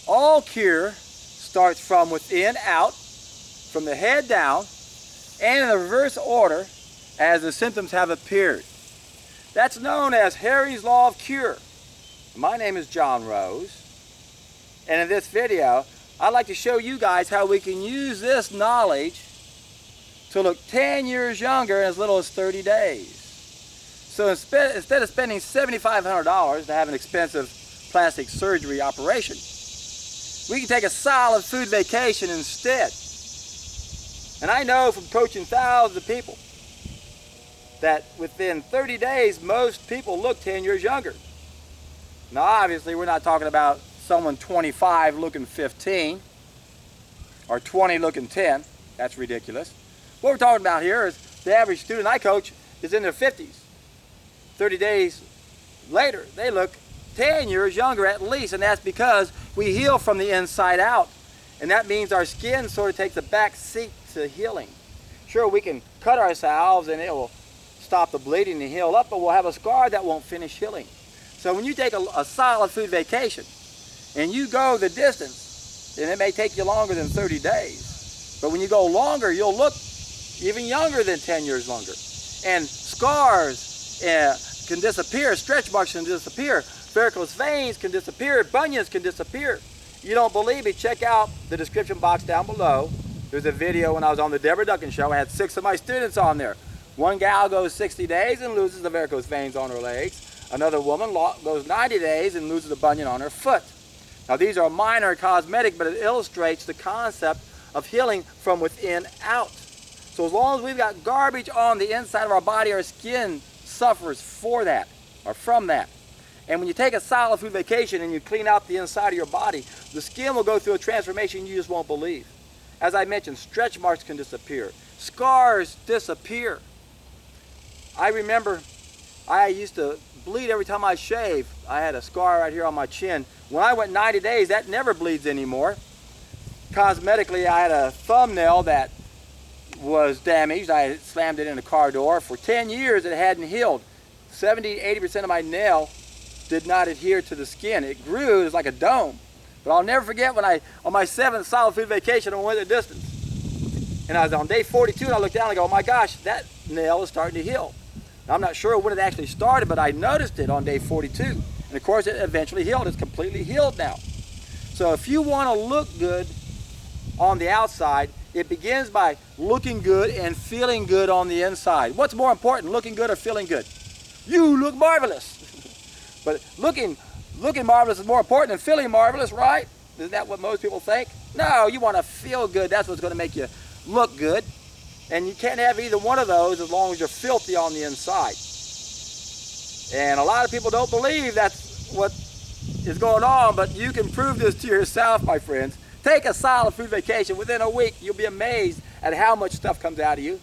All cure starts from within out, from the head down, and in the reverse order as the symptoms have appeared. That's known as Harry's Law of Cure. My name is John Rose, and in this video, I'd like to show you guys how we can use this knowledge to look 10 years younger in as little as 30 days. So instead of spending $7,500 to have an expensive plastic surgery operation, we can take a solid food vacation instead. And I know from coaching thousands of people that within 30 days, most people look 10 years younger. Now obviously we're not talking about someone 25 looking 15 or 20 looking 10. That's ridiculous. What we're talking about here is the average student I coach is in their 50s. 30 days later, they look 10 years younger at least, and that's because we heal from the inside out. And that means our skin sort of takes a back seat to healing. Sure, we can cut ourselves and it will stop the bleeding and heal up, but we'll have a scar that won't finish healing. So when you take a solid food vacation and you go the distance, and it may take you longer than 30 days, but when you go longer, you'll look even younger than 10 years longer. And scars can disappear, stretch marks can disappear, varicose veins can disappear, bunions can disappear. You don't believe me? Check out the description box down below. There's a video when I was on the Deborah Duncan show. I had 6 of my students on there. One gal goes 60 days and loses the varicose veins on her legs. Another woman goes 90 days and loses a bunion on her foot. Now these are minor cosmetic, but it illustrates the concept of healing from within out. So as long as we've got garbage on the inside of our body, our skin suffers for that or from that. And when you take a solid food vacation and you clean out the inside of your body, the skin will go through a transformation you just won't believe. As I mentioned, stretch marks can disappear. Scars disappear. I remember I used to bleed every time I shave. I had a scar right here on my chin. When I went 90 days, that never bleeds anymore. Cosmetically, I had a thumbnail that was damaged. I had slammed it in a car door. For 10 years, it hadn't healed. 70–80% of my nail did not adhere to the skin. It grew, it was like a dome. But I'll never forget when on my 7th solid food vacation, I went the distance. And I was on day 42, and I looked down and I go, oh my gosh, that nail is starting to heal. Now, I'm not sure when it actually started, but I noticed it on day 42. And of course, it eventually healed. It's completely healed now. So if you want to look good on the outside, it begins by looking good and feeling good on the inside. What's more important, looking good or feeling good? You look marvelous. But looking marvelous is more important than feeling marvelous, right? Isn't that what most people think? No, you want to feel good. That's what's going to make you look good. And you can't have either one of those as long as you're filthy on the inside. And a lot of people don't believe that's what is going on, but you can prove this to yourself, my friends. Take a solid food vacation. Within a week, you'll be amazed at how much stuff comes out of you.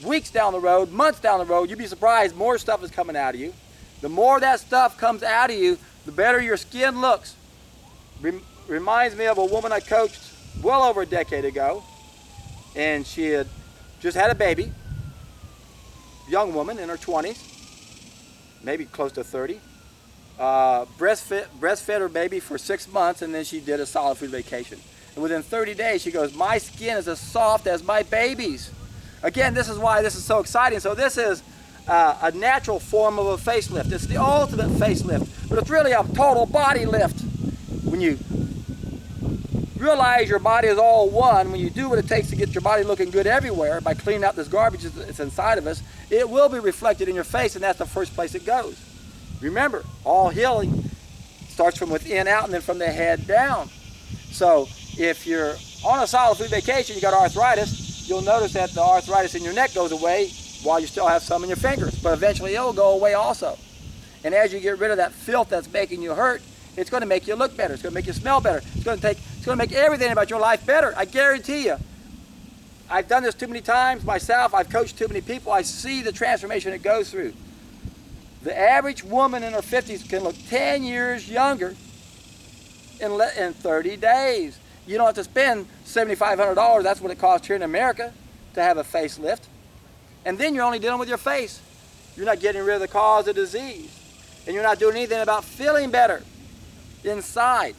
Weeks down the road, months down the road, you'll be surprised more stuff is coming out of you. The more that stuff comes out of you, the better your skin looks. Reminds me of a woman I coached well over a decade ago, and she had just had a baby, young woman in her 20s, maybe close to 30. Breastfed her baby for 6 months, and then she did a solid food vacation. And within 30 days, she goes, my skin is as soft as my baby's. Again, this is why this is so exciting. So this is a natural form of a facelift. It's the ultimate facelift, but it's really a total body lift. When you realize your body is all one, when you do what it takes to get your body looking good everywhere by cleaning out this garbage that's inside of us, it will be reflected in your face, and that's the first place it goes. Remember, all healing starts from within out and then from the head down. So if you're on a solid food vacation, you got arthritis, you'll notice that the arthritis in your neck goes away while you still have some in your fingers, but eventually it'll go away also. And as you get rid of that filth that's making you hurt, it's going to make you look better. It's going to make you smell better. It's going to make everything about your life better. I guarantee you. I've done this too many times myself. I've coached too many people. I see the transformation it goes through. The average woman in her 50s can look 10 years younger in 30 days. You don't have to spend $7,500. That's what it costs here in America to have a facelift. And then you're only dealing with your face. You're not getting rid of the cause of disease. And you're not doing anything about feeling better inside.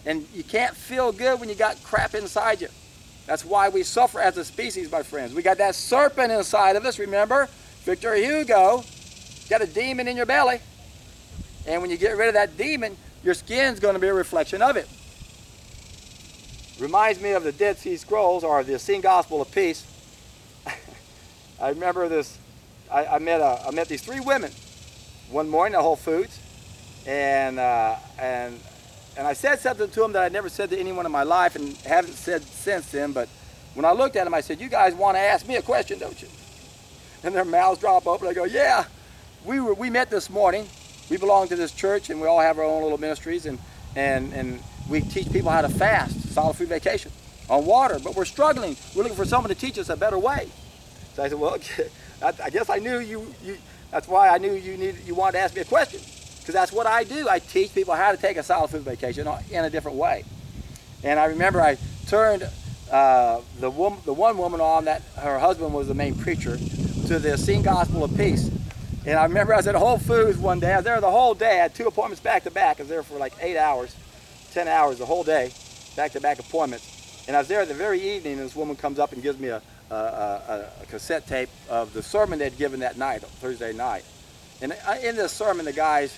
And you can't feel good when you got crap inside you. That's why we suffer as a species, my friends. We got that serpent inside of us, remember? Victor Hugo got a demon in your belly. And when you get rid of that demon, your skin's going to be a reflection of it. Reminds me of the Dead Sea Scrolls, or the Essene Gospel of Peace. I remember this. I met these 3 women one morning at Whole Foods, and I said something to them that I'd never said to anyone in my life, and haven't said since then. But when I looked at them, I said, "You guys want to ask me a question, don't you?" And their mouths drop open. I go, "Yeah, we met this morning. We belong to this church, and we all have our own little ministries, and we teach people how to fast, solid food vacation, on water. But we're struggling. We're looking for someone to teach us a better way." So I said, "Well, okay, I guess I knew you. That's why I knew you wanted to ask me a question, because that's what I do. I teach people how to take a solid food vacation in a different way." And I remember I turned the one woman on that her husband was the main preacher to the Essene Gospel of Peace. And I remember I was at Whole Foods one day. I was there the whole day. I had 2 appointments back to back. I was there for like 8 hours, 10 hours the whole day, back to back appointments. And I was there the very evening, and this woman comes up and gives me a cassette tape of the sermon they'd given that night, Thursday night. And in this sermon, the guy's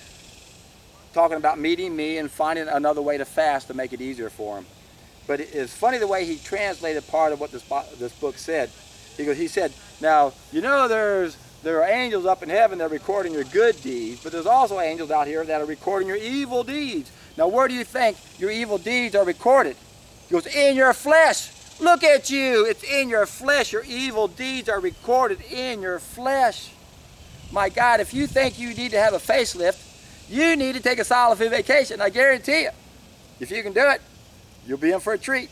talking about meeting me and finding another way to fast to make it easier for him. But it's funny the way he translated part of what this book said. He said, "Now, you know there are angels up in heaven that are recording your good deeds, but there's also angels out here that are recording your evil deeds. Now, where do you think your evil deeds are recorded?" He goes, "In your flesh. Look at you. It's in your flesh. Your evil deeds are recorded in your flesh." My God, if you think you need to have a facelift, you need to take a solid food vacation. I guarantee you, if you can do it, you'll be in for a treat.